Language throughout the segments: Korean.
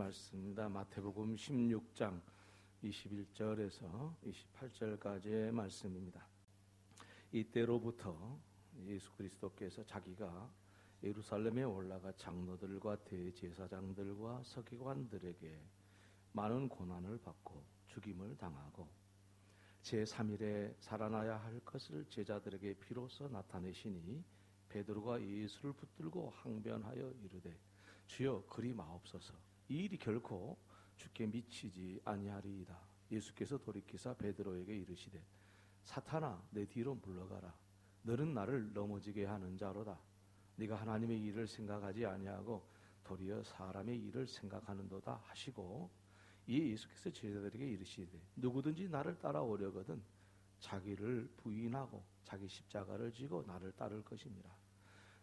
말씀입니다. 마태복음 16장 21절에서 28절까지의 말씀입니다. 이때로부터 예수 그리스도께서 자기가 예루살렘에 올라가 장로들과 대제사장들과 서기관들에게 많은 고난을 받고 죽임을 당하고 제3일에 살아나야 할 것을 제자들에게 비로소 나타내시니 베드로가 예수를 붙들고 항변하여 이르되 주여 그리 마옵소서. 이 일이 결코 주께 미치지 아니하리이다. 예수께서 돌이키사 베드로에게 이르시되 사탄아 내 뒤로 물러가라. 너는 나를 넘어지게 하는 자로다. 네가 하나님의 일을 생각하지 아니하고 도리어 사람의 일을 생각하는도다 하시고 이에 예수께서 제자들에게 이르시되 누구든지 나를 따라오려거든 자기를 부인하고 자기 십자가를 지고 나를 따를 것이니라.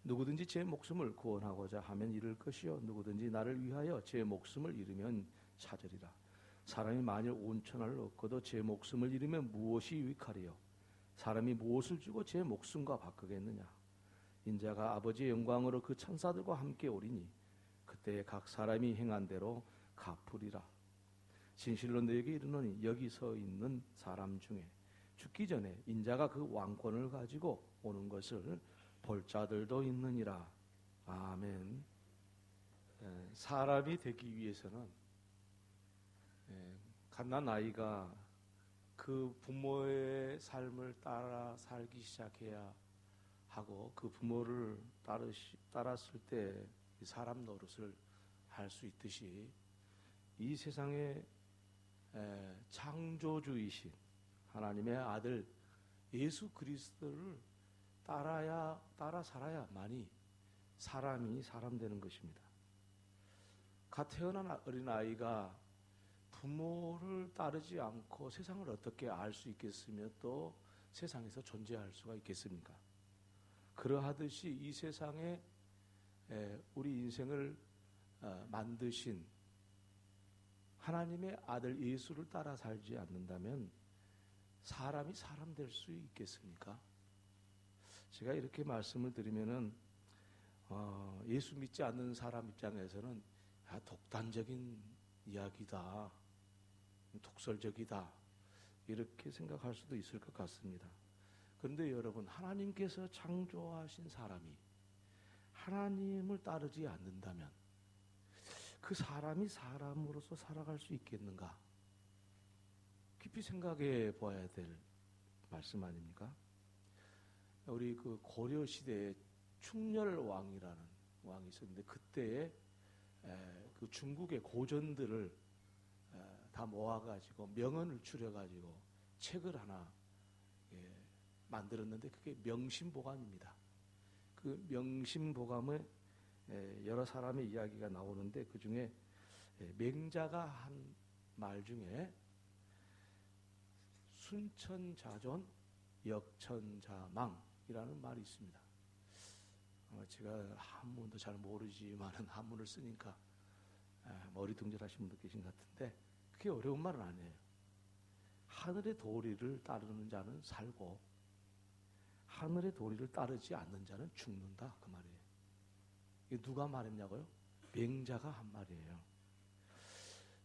누구든지 제 목숨을 구원하고자 하면 잃을 것이요 누구든지 나를 위하여 제 목숨을 잃으면 찾으리라. 사람이 만일 온천을 얻고도 제 목숨을 잃으면 무엇이 유익하리요? 사람이 무엇을 주고 제 목숨과 바꾸겠느냐? 인자가 아버지의 영광으로 그 천사들과 함께 오리니 그때 각 사람이 행한 대로 갚으리라. 진실로 너에게 이르노니 여기 서 있는 사람 중에 죽기 전에 인자가 그 왕권을 가지고 오는 것을 볼 자들도 있느니라. 아멘. 사람이 되기 위해서는 갓난 아이가 그 부모의 삶을 따라 살기 시작해야 하고 그 부모를 따랐을 때 사람 노릇을 할 수 있듯이 이 세상에 창조주이신 하나님의 아들 예수 그리스도를 따라 살아야만이 사람이 사람 되는 것입니다. 갓 태어난 어린아이가 부모를 따르지 않고 세상을 어떻게 알 수 있겠으며 또 세상에서 존재할 수가 있겠습니까? 그러하듯이 이 세상에 우리 인생을 만드신 하나님의 아들 예수를 따라 살지 않는다면 사람이 사람 될 수 있겠습니까? 제가 이렇게 말씀을 드리면은 예수 믿지 않는 사람 입장에서는 독단적인 이야기다, 독설적이다 이렇게 생각할 수도 있을 것 같습니다. 그런데 여러분, 하나님께서 창조하신 사람이 하나님을 따르지 않는다면 그 사람이 사람으로서 살아갈 수 있겠는가? 깊이 생각해 봐야 될 말씀 아닙니까? 우리 그 고려 시대에 충렬왕이라는 왕이 있었는데 그때에 그 중국의 고전들을 다 모아가지고 명언을 추려가지고 책을 하나 만들었는데 그게 명심보감입니다. 그 명심보감에 여러 사람의 이야기가 나오는데 그 중에 맹자가 한 말 중에 순천자존 역천자망이라는 말이 있습니다. 제가 한문도 잘 모르지만은 한문을 쓰니까 머리둥절하신 분도 계신 것 같은데 그게 어려운 말은 아니에요. 하늘의 도리를 따르는 자는 살고 하늘의 도리를 따르지 않는 자는 죽는다 그 말이에요. 이게 누가 말했냐고요? 맹자가 한 말이에요.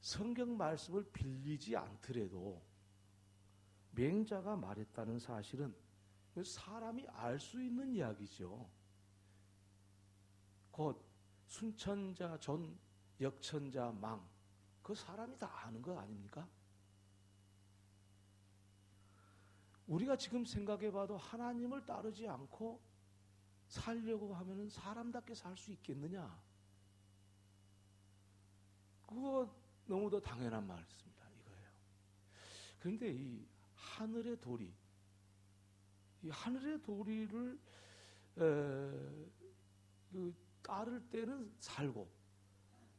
성경 말씀을 빌리지 않더라도 맹자가 말했다는 사실은 사람이 알 수 있는 이야기죠. 곧 순천자 존 역천자 망, 그 사람이 다 아는 거 아닙니까? 우리가 지금 생각해봐도 하나님을 따르지 않고 살려고 하면 사람답게 살 수 있겠느냐? 그거 너무도 당연한 말씀입니다. 이거예요. 그런데 이 하늘의 도리, 이 하늘의 도리를 따를 때는 살고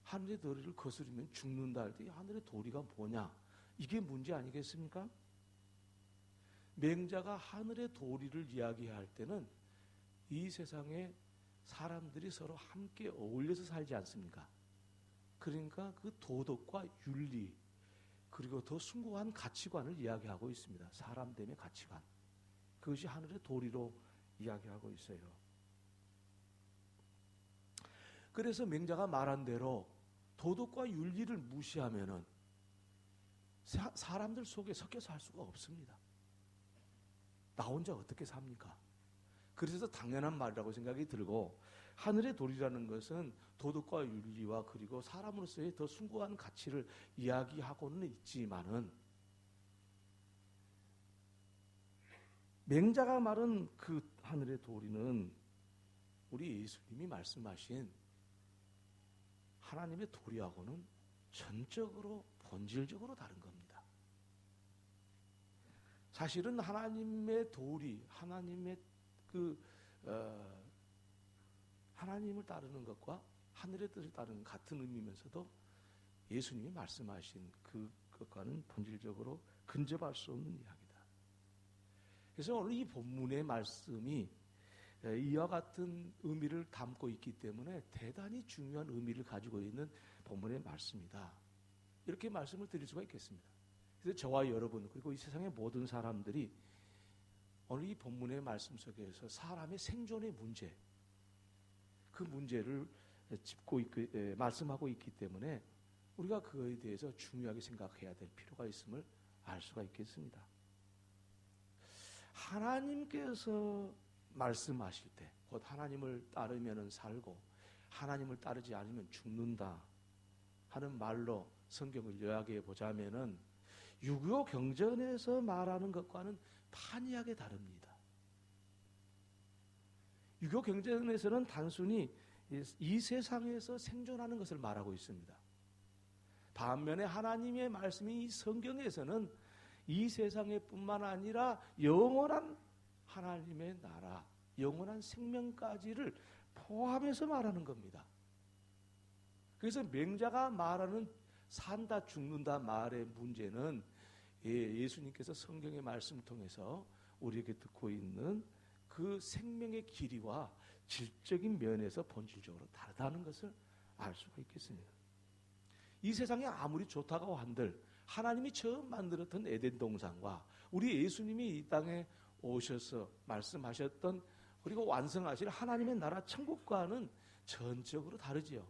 하늘의 도리를 거스르면 죽는다 할 때 이 하늘의 도리가 뭐냐? 이게 문제 아니겠습니까? 맹자가 하늘의 도리를 이야기할 때는 이 세상에 사람들이 서로 함께 어울려서 살지 않습니까? 그러니까 그 도덕과 윤리 그리고 더 숭고한 가치관을 이야기하고 있습니다. 사람됨의 가치관. 그것이 하늘의 도리로 이야기하고 있어요. 그래서 맹자가 말한 대로 도덕과 윤리를 무시하면은 사람들 속에 섞여서 살 수가 없습니다. 나 혼자 어떻게 삽니까? 그래서 당연한 말이라고 생각이 들고, 하늘의 도리라는 것은 도덕과 윤리와 그리고 사람으로서의 더 숭고한 가치를 이야기하고는 있지만은, 맹자가 말한 그 하늘의 도리는 우리 예수님이 말씀하신 하나님의 도리하고는 전적으로 본질적으로 다른 겁니다. 사실은 하나님의 도리, 하나님의 하나님을 따르는 것과 하늘의 뜻을 따르는 같은 의미면서도 예수님이 말씀하신 그것과는 본질적으로 근접할 수 없는 이야기다. 그래서 오늘 이 본문의 말씀이 이와 같은 의미를 담고 있기 때문에 대단히 중요한 의미를 가지고 있는 본문의 말씀이다. 이렇게 말씀을 드릴 수가 있겠습니다. 그래서 저와 여러분 그리고 이 세상의 모든 사람들이 오늘 이 본문의 말씀 속에서 사람의 생존의 문제, 그 문제를 짚고 말씀하고 있기 때문에 우리가 그거에 대해서 중요하게 생각해야 될 필요가 있음을 알 수가 있겠습니다. 하나님께서 말씀하실 때, 곧 하나님을 따르면 살고 하나님을 따르지 않으면 죽는다 하는 말로 성경을 요약해 보자면은 유교 경전에서 말하는 것과는 판이하게 다릅니다. 유교 경전에서는 단순히 이 세상에서 생존하는 것을 말하고 있습니다. 반면에 하나님의 말씀이 이 성경에서는 이 세상에 뿐만 아니라 영원한 하나님의 나라, 영원한 생명까지를 포함해서 말하는 겁니다. 그래서 맹자가 말하는 산다 죽는다 말의 문제는 예수님께서 성경의 말씀을 통해서 우리에게 듣고 있는 그 생명의 길이와 질적인 면에서 본질적으로 다르다는 것을 알 수가 있겠습니다. 이 세상이 아무리 좋다고 한들 하나님이 처음 만들었던 에덴 동산과 우리 예수님이 이 땅에 오셔서 말씀하셨던 그리고 완성하실 하나님의 나라 천국과는 전적으로 다르지요.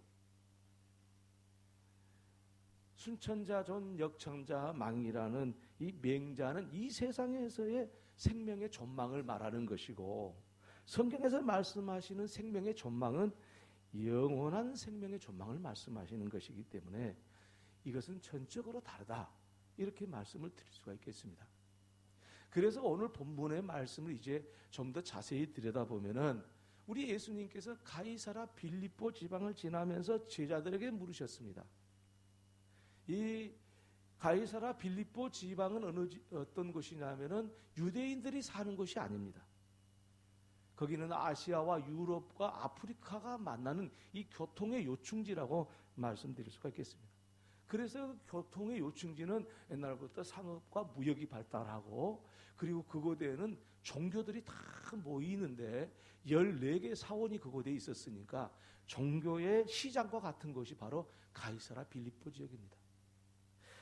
순천자 존 역천자 망이라는 이 맹자는 이 세상에서의 생명의 존망을 말하는 것이고, 성경에서 말씀하시는 생명의 존망은 영원한 생명의 존망을 말씀하시는 것이기 때문에 이것은 전적으로 다르다, 이렇게 말씀을 드릴 수가 있겠습니다. 그래서 오늘 본문의 말씀을 이제 좀 더 자세히 들여다보면은 우리 예수님께서 가이사라 빌립보 지방을 지나면서 제자들에게 물으셨습니다. 이 가이사라 빌립보 지방은 어떤 곳이냐면은 유대인들이 사는 곳이 아닙니다. 거기는 아시아와 유럽과 아프리카가 만나는 이 교통의 요충지라고 말씀드릴 수가 있겠습니다. 그래서 교통의 요충지는 옛날부터 상업과 무역이 발달하고, 그리고 그곳에는 종교들이 다 모이는데 14개 사원이 그곳에 있었으니까 종교의 시장과 같은 것이 바로 가이사라 빌립보 지역입니다.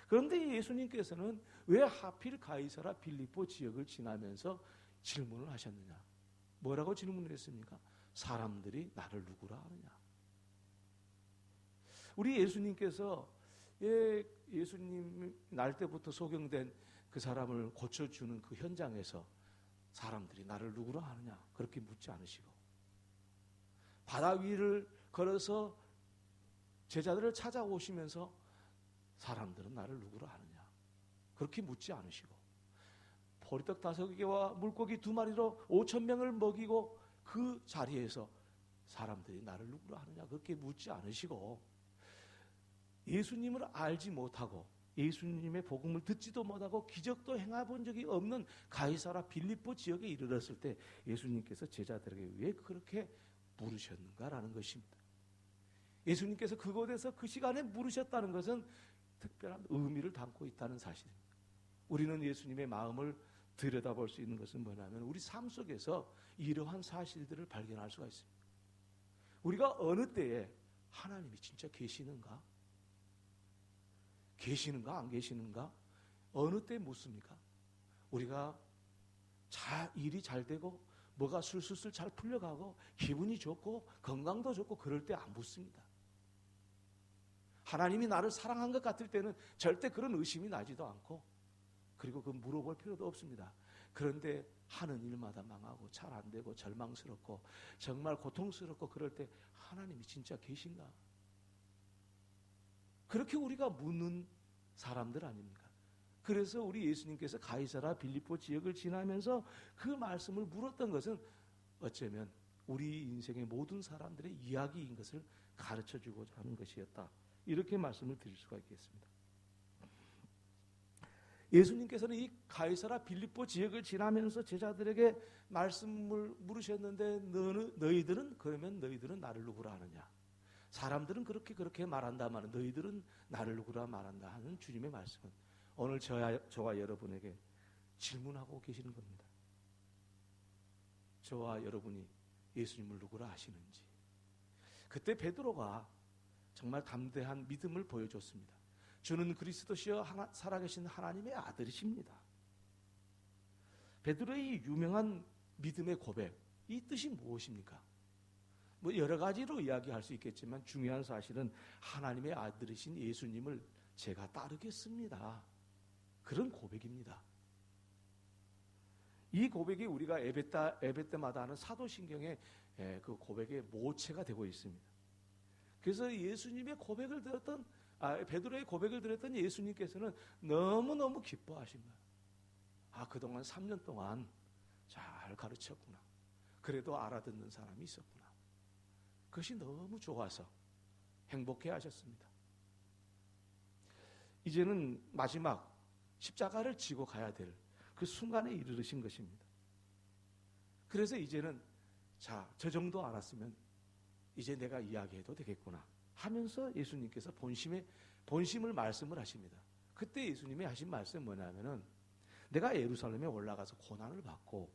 그런데 예수님께서는 왜 하필 가이사라 빌립보 지역을 지나면서 질문을 하셨느냐? 뭐라고 질문을 했습니까? 사람들이 나를 누구라 하느냐? 우리 예수님께서 예수님 날 때부터 소경된 그 사람을 고쳐주는 그 현장에서 사람들이 나를 누구라 하느냐? 그렇게 묻지 않으시고, 바다 위를 걸어서 제자들을 찾아오시면서 사람들은 나를 누구라 하느냐? 그렇게 묻지 않으시고, 보리떡 5개와 물고기 2마리로 5,000명을 먹이고 그 자리에서 사람들이 나를 누구라 하느냐? 그렇게 묻지 않으시고, 예수님을 알지 못하고 예수님의 복음을 듣지도 못하고 기적도 행해본 적이 없는 가이사라 빌립보 지역에 이르렀을 때 예수님께서 제자들에게 왜 그렇게 물으셨는가라는 것입니다. 예수님께서 그곳에서 그 시간에 물으셨다는 것은 특별한 의미를 담고 있다는 사실입니다. 우리는 예수님의 마음을 들여다볼 수 있는 것은 뭐냐면 우리 삶 속에서 이러한 사실들을 발견할 수가 있습니다. 우리가 어느 때에 하나님이 진짜 계시는가? 계시는가 안 계시는가? 어느 때 묻습니까? 우리가 일이 잘 되고 뭐가 술술술 잘 풀려가고 기분이 좋고 건강도 좋고 그럴 때 안 묻습니다. 하나님이 나를 사랑한 것 같을 때는 절대 그런 의심이 나지도 않고, 그리고 그 물어볼 필요도 없습니다. 그런데 하는 일마다 망하고 잘 안 되고 절망스럽고 정말 고통스럽고 그럴 때 하나님이 진짜 계신가? 그렇게 우리가 묻는 사람들 아닙니까? 그래서 우리 예수님께서 가이사라 빌립보 지역을 지나면서 그 말씀을 물었던 것은 어쩌면 우리 인생의 모든 사람들의 이야기인 것을 가르쳐주고자 하는 것이었다. 이렇게 말씀을 드릴 수가 있겠습니다. 예수님께서는 이 가이사라 빌립보 지역을 지나면서 제자들에게 말씀을 물으셨는데, 너희들은 그러면 너희들은 나를 누구라 하느냐? 사람들은 그렇게 말한다만 너희들은 나를 누구라 말한다 하는 주님의 말씀은 오늘 저와 여러분에게 질문하고 계시는 겁니다. 저와 여러분이 예수님을 누구라 하시는지. 그때 베드로가 정말 담대한 믿음을 보여줬습니다. 주는 그리스도시여 살아계신 하나님의 아들이십니다. 베드로의 유명한 믿음의 고백, 이 뜻이 무엇입니까? 뭐 여러 가지로 이야기할 수 있겠지만 중요한 사실은 하나님의 아들이신 예수님을 제가 따르겠습니다. 그런 고백입니다. 이 고백이 우리가 예배 때마다 하는 사도신경의 그 고백의 모체가 되고 있습니다. 그래서 예수님의 고백을 들었던 베드로의 고백을 들었던 예수님께서는 너무너무 기뻐하신 거예요. 그동안 3년 동안 잘 가르쳤구나. 그래도 알아듣는 사람이 있었구나. 그것이 너무 좋아서 행복해 하셨습니다. 이제는 마지막 십자가를 지고 가야 될 그 순간에 이르르신 것입니다. 그래서 이제는 저 정도 알았으면 이제 내가 이야기해도 되겠구나 하면서 예수님께서 본심을 말씀을 하십니다. 그때 예수님이 하신 말씀은 뭐냐면은 내가 예루살렘에 올라가서 고난을 받고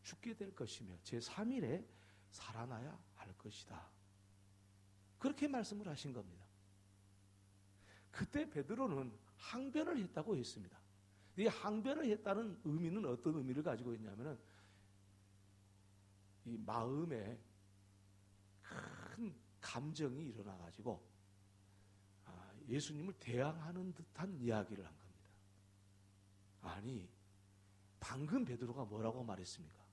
죽게 될 것이며 제3일에 살아나야 할 것이다. 그렇게 말씀을 하신 겁니다. 그때 베드로는 항변을 했다고 했습니다. 이 항변을 했다는 의미는 어떤 의미를 가지고 있냐면은 이 마음에 큰 감정이 일어나가지고 예수님을 대항하는 듯한 이야기를 한 겁니다. 아니, 방금 베드로가 뭐라고 말했습니까?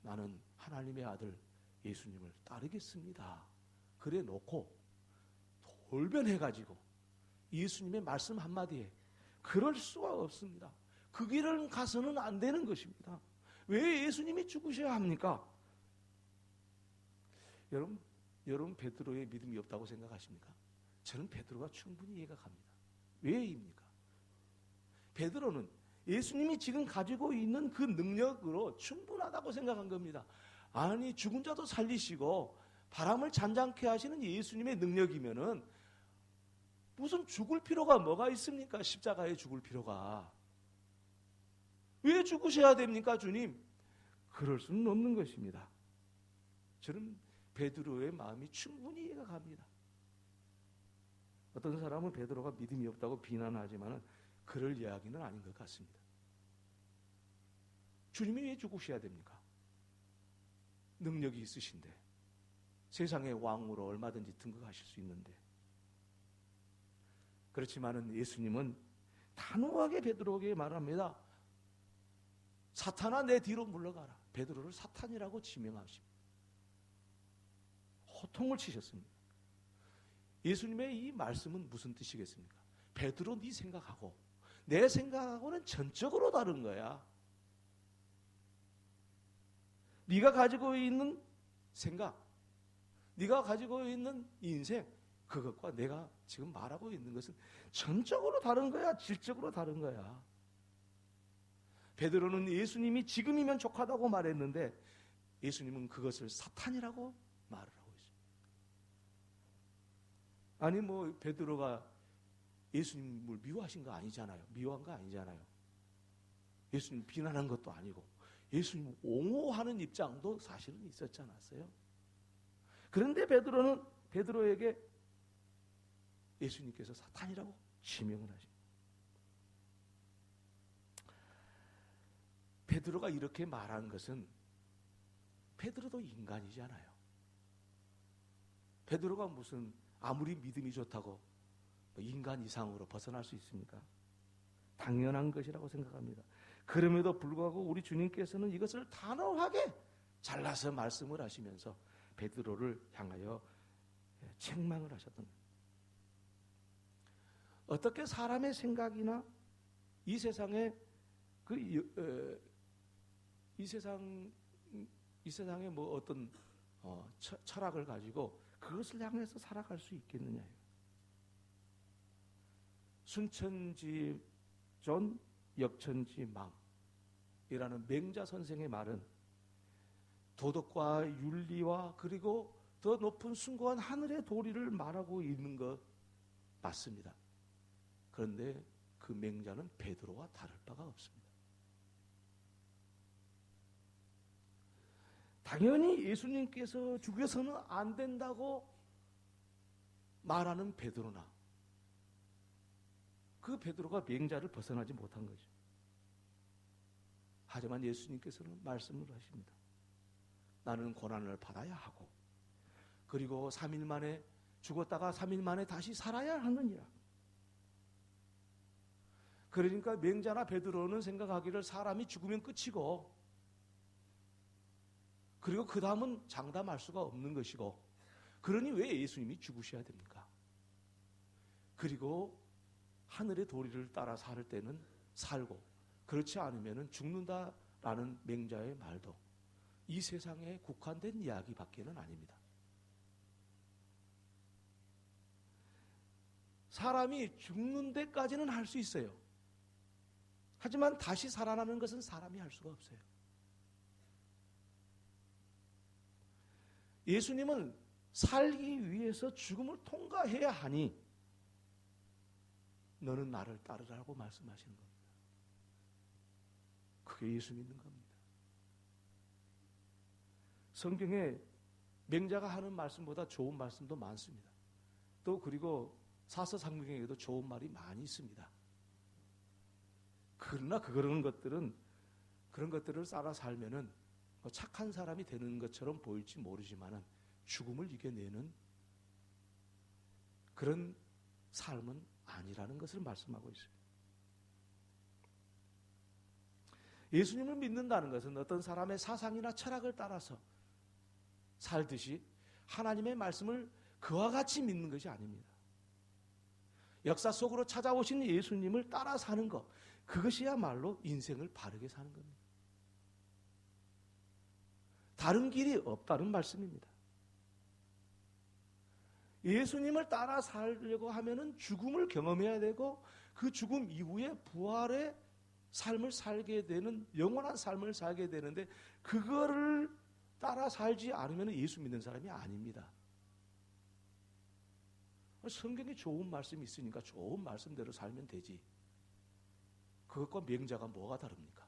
나는 하나님의 아들 예수님을 따르겠습니다. 그래 놓고 돌변해가지고 예수님의 말씀 한마디에 그럴 수가 없습니다. 그 길을 가서는 안 되는 것입니다. 왜 예수님이 죽으셔야 합니까? 여러분 베드로의 믿음이 없다고 생각하십니까? 저는 베드로가 충분히 이해가 갑니다. 왜입니까? 베드로는 예수님이 지금 가지고 있는 그 능력으로 충분하다고 생각한 겁니다. 아니, 죽은 자도 살리시고 바람을 잔잔케 하시는 예수님의 능력이면은 무슨 죽을 필요가 뭐가 있습니까? 십자가에 죽을 필요가. 왜 죽으셔야 됩니까, 주님? 그럴 수는 없는 것입니다. 저는 베드로의 마음이 충분히 이해가 갑니다. 어떤 사람은 베드로가 믿음이 없다고 비난하지만 그럴 이야기는 아닌 것 같습니다. 주님이 왜 죽으셔야 됩니까? 능력이 있으신데, 세상의 왕으로 얼마든지 등극하실 수 있는데. 그렇지만은 예수님은 단호하게 베드로에게 말합니다. 사탄아, 내 뒤로 물러가라. 베드로를 사탄이라고 지명하십니다. 호통을 치셨습니다. 예수님의 이 말씀은 무슨 뜻이겠습니까? 베드로, 네 생각하고 내 생각하고는 전적으로 다른 거야. 네가 가지고 있는 생각, 네가 가지고 있는 인생, 그것과 내가 지금 말하고 있는 것은 전적으로 다른 거야. 질적으로 다른 거야. 베드로는 예수님이 지금이면 족하다고 말했는데 예수님은 그것을 사탄이라고 말을 하고 있습니다. 아니, 뭐 베드로가 예수님을 미워하신 거 아니잖아요. 미워한 거 아니잖아요. 예수님 비난한 것도 아니고 예수님 옹호하는 입장도 사실은 있었지 않았어요? 그런데 베드로에게 예수님께서 사탄이라고 지명을 하십니다. 베드로가 이렇게 말한 것은 베드로도 인간이잖아요. 베드로가 무슨 아무리 믿음이 좋다고 인간 이상으로 벗어날 수 있습니까? 당연한 것이라고 생각합니다. 그럼에도 불구하고 우리 주님께서는 이것을 단호하게 잘라서 말씀을 하시면서 베드로를 향하여 책망을 하셨던 거예요. 어떻게 사람의 생각이나 이 세상의 이 세상의 뭐 어떤 철학을 가지고 그것을 향해서 살아갈 수 있겠느냐. 순천지 존 역천지 망이라는 맹자 선생의 말은 도덕과 윤리와 그리고 더 높은 숭고한 하늘의 도리를 말하고 있는 것 맞습니다. 그런데 그 맹자는 베드로와 다를 바가 없습니다. 당연히 예수님께서 죽여서는 안 된다고 말하는 베드로나 그 베드로가 맹자를 벗어나지 못한 거죠. 하지만 예수님께서는 말씀을 하십니다. 나는 고난을 받아야 하고 그리고 3일 만에 죽었다가 3일 만에 다시 살아야 하느니라. 그러니까 맹자나 베드로는 생각하기를 사람이 죽으면 끝이고 그리고 그 다음은 장담할 수가 없는 것이고 그러니 왜 예수님이 죽으셔야 됩니까? 그리고 하늘의 도리를 따라 살 때는 살고 그렇지 않으면 죽는다라는 맹자의 말도 이 세상에 국한된 이야기밖에는 아닙니다. 사람이 죽는 데까지는 할 수 있어요. 하지만 다시 살아나는 것은 사람이 할 수가 없어요. 예수님은 살기 위해서 죽음을 통과해야 하니 너는 나를 따르라고 말씀하시는 겁니다. 그게 예수 믿는 겁니다. 성경에 맹자가 하는 말씀보다 좋은 말씀도 많습니다. 또 그리고 사서상경에도 좋은 말이 많이 있습니다. 그러나 그런 것들을 따라 살면은 착한 사람이 되는 것처럼 보일지 모르지만은 죽음을 이겨내는 그런 삶은 아니라는 것을 말씀하고 있어요. 예수님을 믿는다는 것은 어떤 사람의 사상이나 철학을 따라서 살듯이 하나님의 말씀을 그와 같이 믿는 것이 아닙니다. 역사 속으로 찾아오신 예수님을 따라 사는 것, 그것이야말로 인생을 바르게 사는 겁니다. 다른 길이 없다는 말씀입니다. 예수님을 따라 살려고 하면은 죽음을 경험해야 되고 그 죽음 이후에 부활의 삶을 살게 되는 영원한 삶을 살게 되는데 그거를 따라 살지 않으면 예수 믿는 사람이 아닙니다. 성경에 좋은 말씀이 있으니까 좋은 말씀대로 살면 되지. 그것과 맹자가 뭐가 다릅니까?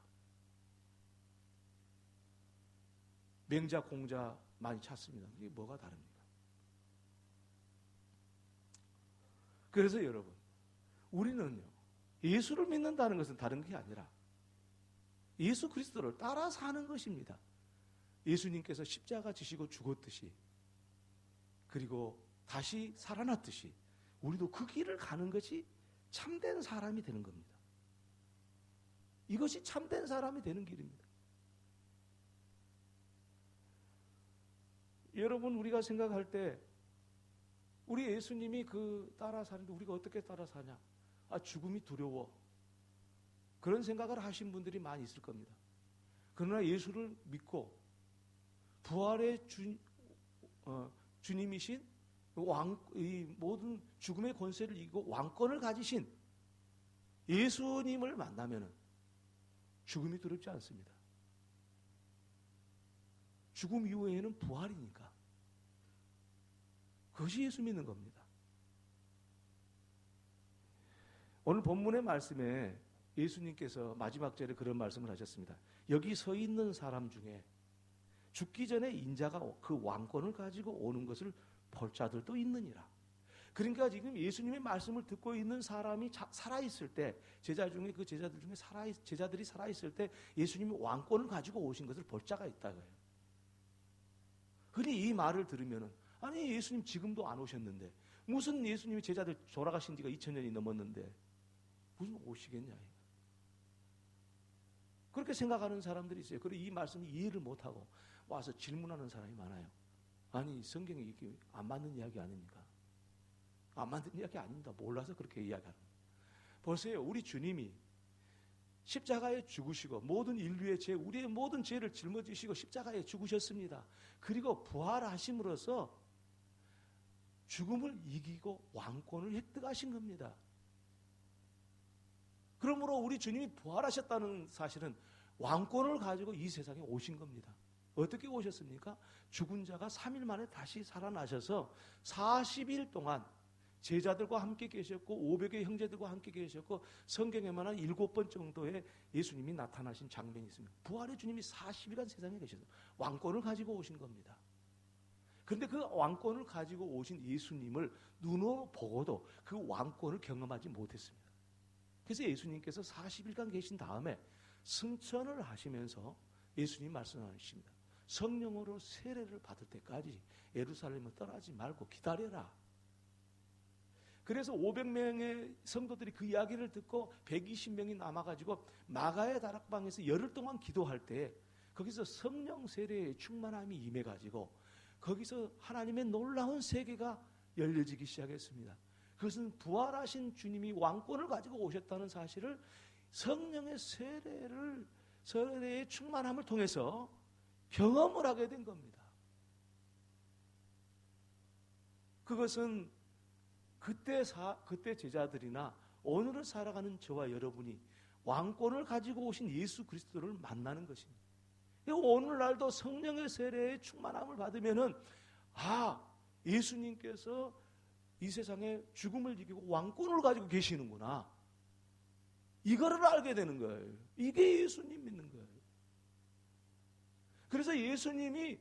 맹자 공자 많이 찾습니다. 이게 뭐가 다릅니까? 그래서 여러분, 우리는요, 예수를 믿는다는 것은 다른 게 아니라 예수 그리스도를 따라 사는 것입니다. 예수님께서 십자가 지시고 죽었듯이 그리고 다시 살아났듯이 우리도 그 길을 가는 것이 참된 사람이 되는 겁니다. 이것이 참된 사람이 되는 길입니다. 여러분, 우리가 생각할 때 우리 예수님이 따라 사는데 우리가 어떻게 따라 사냐? 죽음이 두려워. 그런 생각을 하신 분들이 많이 있을 겁니다. 그러나 예수를 믿고 부활의 주님이신 이 모든 죽음의 권세를 이기고 왕권을 가지신 예수님을 만나면 죽음이 두렵지 않습니다. 죽음 이후에는 부활이니까. 그것이 예수 믿는 겁니다. 오늘 본문의 말씀에 예수님께서 마지막 절에 그런 말씀을 하셨습니다. 여기 서 있는 사람 중에 죽기 전에 인자가 그 왕권을 가지고 오는 것을 볼 자들도 있느니라. 그러니까 지금 예수님의 말씀을 듣고 있는 사람이 살아있을 때, 제자들 중에 제자들이 살아있을 때 예수님이 왕권을 가지고 오신 것을 볼 자가 있다고요. 흔히 이 말을 들으면은 아니 예수님 지금도 안 오셨는데 무슨 예수님이 제자들 돌아가신 지가 2000년이 넘었는데 무슨 오시겠냐. 그렇게 생각하는 사람들이 있어요. 그리고 이 말씀을 이해를 못하고 와서 질문하는 사람이 많아요. 아니 성경이 이게 안 맞는 이야기 아닙니까? 안 맞는 이야기 아닙니다. 몰라서 그렇게 이야기하는 거예요. 보세요. 우리 주님이 십자가에 죽으시고 모든 인류의 죄, 우리의 모든 죄를 짊어지시고 십자가에 죽으셨습니다. 그리고 부활하심으로써 죽음을 이기고 왕권을 획득하신 겁니다. 그러므로 우리 주님이 부활하셨다는 사실은 왕권을 가지고 이 세상에 오신 겁니다. 어떻게 오셨습니까? 죽은 자가 3일 만에 다시 살아나셔서 40일 동안 제자들과 함께 계셨고 500의 형제들과 함께 계셨고 성경에만 한 7번 정도의 예수님이 나타나신 장면이 있습니다. 부활의 주님이 40일간 세상에 계셔서 왕권을 가지고 오신 겁니다. 그런데 그 왕권을 가지고 오신 예수님을 눈으로 보고도 그 왕권을 경험하지 못했습니다. 그래서 예수님께서 40일간 계신 다음에 승천을 하시면서 예수님 말씀하십니다. 성령으로 세례를 받을 때까지 예루살렘을 떠나지 말고 기다려라. 그래서 500명의 성도들이 그 이야기를 듣고 120명이 남아가지고 마가의 다락방에서 열흘 동안 기도할 때 거기서 성령 세례의 충만함이 임해가지고 거기서 하나님의 놀라운 세계가 열려지기 시작했습니다. 그것은 부활하신 주님이 왕권을 가지고 오셨다는 사실을 성령의 세례의 충만함을 통해서 경험을 하게 된 겁니다. 그것은 그때 제자들이나 오늘을 살아가는 저와 여러분이 왕권을 가지고 오신 예수 그리스도를 만나는 것입니다. 오늘날도 성령의 세례의 충만함을 받으면은 예수님께서 이 세상에 죽음을 이기고 왕권을 가지고 계시는구나. 이거를 알게 되는 거예요. 이게 예수님 믿는 거예요. 그래서 예수님이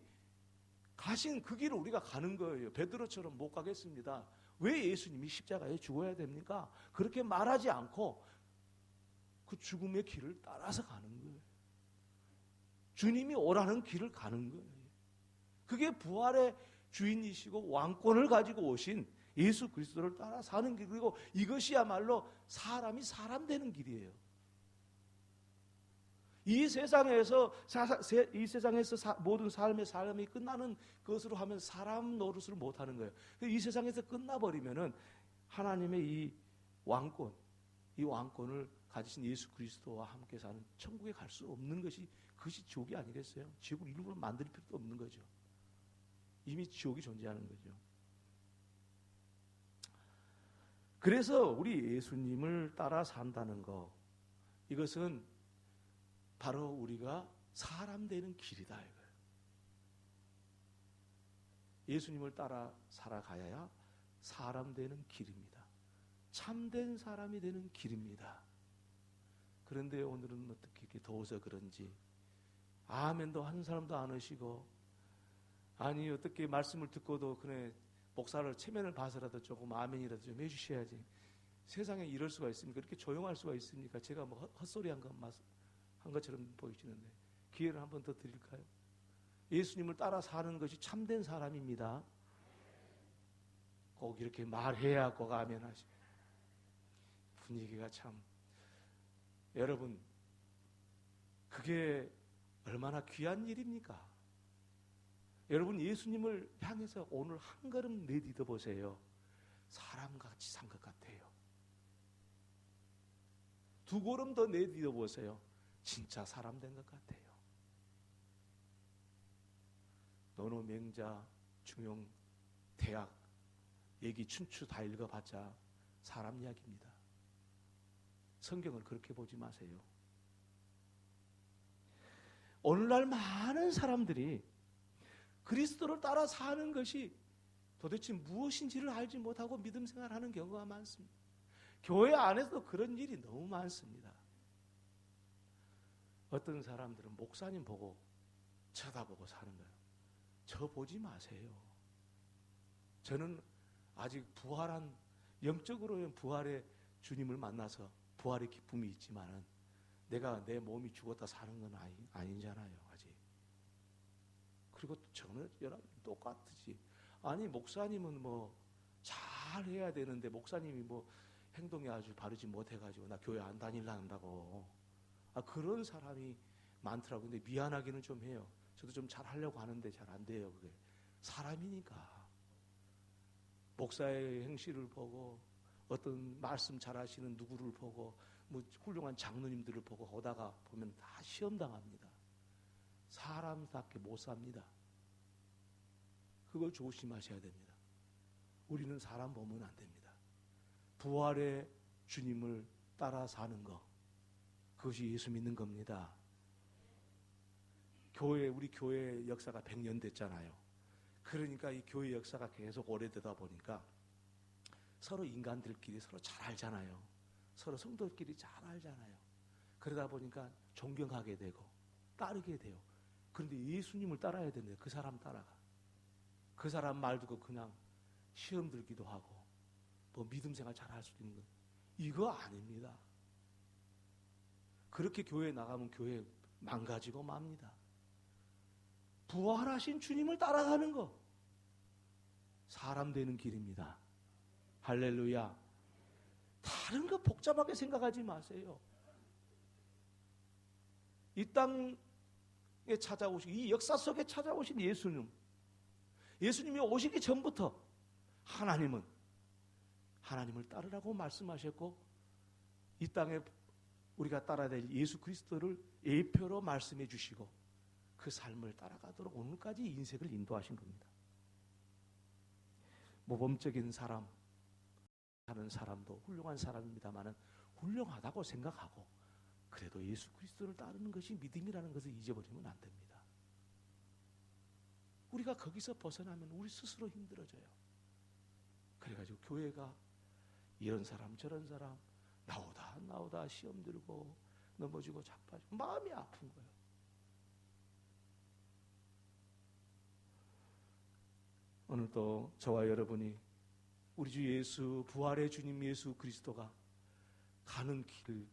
가신 그 길을 우리가 가는 거예요. 베드로처럼 못 가겠습니다. 왜 예수님이 십자가에 죽어야 됩니까? 그렇게 말하지 않고 그 죽음의 길을 따라서 가는 거예요. 주님이 오라는 길을 가는 거예요. 그게 부활의 주인이시고 왕권을 가지고 오신 예수 그리스도를 따라 사는 길, 그리고 이것이야말로 사람이 사람 되는 길이에요. 이 세상에서 모든 삶이 끝나는 것으로 하면 사람 노릇을 못하는 거예요. 이 세상에서 끝나버리면은 하나님의 이 왕권을 가지신 예수 그리스도와 함께 사는 천국에 갈 수 없는 것이 그것이 지옥이 아니겠어요? 지옥을 일부러 만들 필요도 없는 거죠. 이미 지옥이 존재하는 거죠. 그래서 우리 예수님을 따라 산다는 거, 이것은 바로 우리가 사람 되는 길이다 이거예요. 예수님을 따라 살아가야 사람 되는 길입니다. 참된 사람이 되는 길입니다. 그런데 오늘은 어떻게 이렇게 더워서 그런지 아멘도 한 사람도 안 하시고, 아니 어떻게 말씀을 듣고도 그래 목사를 체면을 봐서라도 조금 아멘이라도 좀 해주셔야지. 세상에 이럴 수가 있습니까? 이렇게 조용할 수가 있습니까? 제가 뭐 헛소리 한 것처럼 보이시는데 기회를 한 번 더 드릴까요? 예수님을 따라 사는 것이 참된 사람입니다. 꼭 이렇게 말해야 꼭 아멘하시. 분위기가 참, 여러분 그게 얼마나 귀한 일입니까? 여러분 예수님을 향해서 오늘 한 걸음 내딛어 보세요. 사람같이 산 것 같아요. 두 걸음 더 내딛어 보세요. 진짜 사람 된 것 같아요. 논어, 맹자, 중용, 대학 얘기 춘추 다 읽어봤자 사람 이야기입니다. 성경을 그렇게 보지 마세요. 오늘날 많은 사람들이 그리스도를 따라 사는 것이 도대체 무엇인지를 알지 못하고 믿음 생활하는 경우가 많습니다. 교회 안에서도 그런 일이 너무 많습니다. 어떤 사람들은 목사님 보고 쳐다보고 사는 거예요. 저 보지 마세요. 저는 아직 영적으로는 부활의 주님을 만나서 부활의 기쁨이 있지만은 내가 내 몸이 죽었다 사는 건 아니잖아요, 아직. 그리고 저는 여러분 똑같지. 아니 목사님은 뭐 잘 잘 해야 되는데 목사님이 뭐 행동이 아주 바르지 못해가지고 나 교회 안 다닐라 한다고. 그런 사람이 많더라고요. 근데 미안하기는 좀 해요. 저도 좀 잘 하려고 하는데 잘 안 돼요. 그게 사람이니까. 목사의 행실을 보고 어떤 말씀 잘하시는 누구를 보고 뭐 훌륭한 장로님들을 보고 오다가 보면 다 시험당합니다. 사람답게 못 삽니다. 그걸 조심하셔야 됩니다. 우리는 사람 보면 안 됩니다. 부활의 주님을 따라 사는 것, 그것이 예수 믿는 겁니다. 우리 교회 역사가 100년 됐잖아요. 그러니까 이 교회 역사가 계속 오래되다 보니까 서로 인간들끼리 서로 잘 알잖아요. 서로 성도들끼리 잘 알잖아요. 그러다 보니까 존경하게 되고 따르게 돼요. 그런데 예수님을 따라야 되는데 그 사람 따라가. 그 사람 말 듣고 그냥 시험 들기도 하고 뭐 믿음 생활 잘 할 수도 있는 거, 이거 아닙니다. 그렇게 교회에 나가면 교회 망가지고 맙니다. 부활하신 주님을 따라가는 거, 사람 되는 길입니다. 할렐루야. 다른 거 복잡하게 생각하지 마세요. 이 땅에 찾아오신, 이 역사 속에 찾아오신 예수님이 오시기 전부터 하나님은 하나님을 따르라고 말씀하셨고, 이 땅에 우리가 따라야 될 예수 그리스도를 예표로 말씀해 주시고 그 삶을 따라가도록 오늘까지 인생을 인도하신 겁니다. 모범적인 사람 하는 사람도 훌륭한 사람입니다만은 훌륭하다고 생각하고 그래도 예수 그리스도를 따르는 것이 믿음이라는 것을 잊어버리면 안 됩니다. 우리가 거기서 벗어나면 우리 스스로 힘들어져요. 그래가지고 교회가 이런 사람 저런 사람 나오다 시험 들고 넘어지고 자빠지고 마음이 아픈 거예요. 오늘도 저와 여러분이 우리 주 예수, 부활의 주님 예수 그리스도가 가는 길,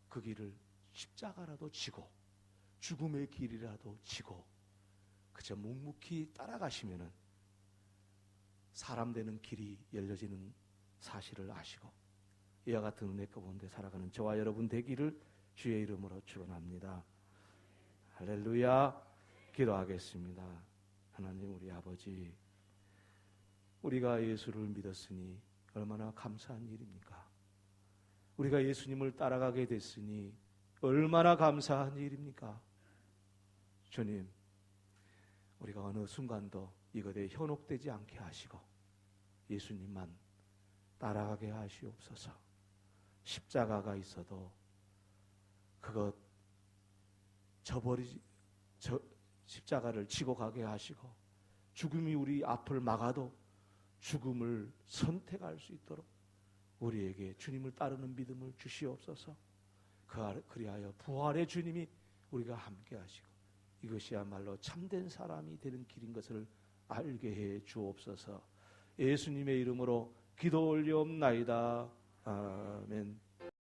그 길을 십자가라도 지고 죽음의 길이라도 지고 그저 묵묵히 따라가시면은 사람 되는 길이 열려지는 사실을 아시고 이와 같은 은혜 가운데 살아가는 저와 여러분 되기를 주의 이름으로 축원합니다. 할렐루야. 기도하겠습니다. 하나님 우리 아버지, 우리가 예수를 믿었으니 얼마나 감사한 일입니까? 우리가 예수님을 따라가게 됐으니 얼마나 감사한 일입니까? 주님, 우리가 어느 순간도 이것에 현혹되지 않게 하시고 예수님만 따라가게 하시옵소서. 십자가가 있어도 그것 십자가를 지고 가게 하시고 죽음이 우리 앞을 막아도 죽음을 선택할 수 있도록 우리에게 주님을 따르는 믿음을 주시옵소서. 그리하여 부활의 주님이 우리가 함께 하시고 이것이야말로 참된 사람이 되는 길인 것을 알게 해 주옵소서. 예수님의 이름으로 기도 올리옵나이다. 아멘.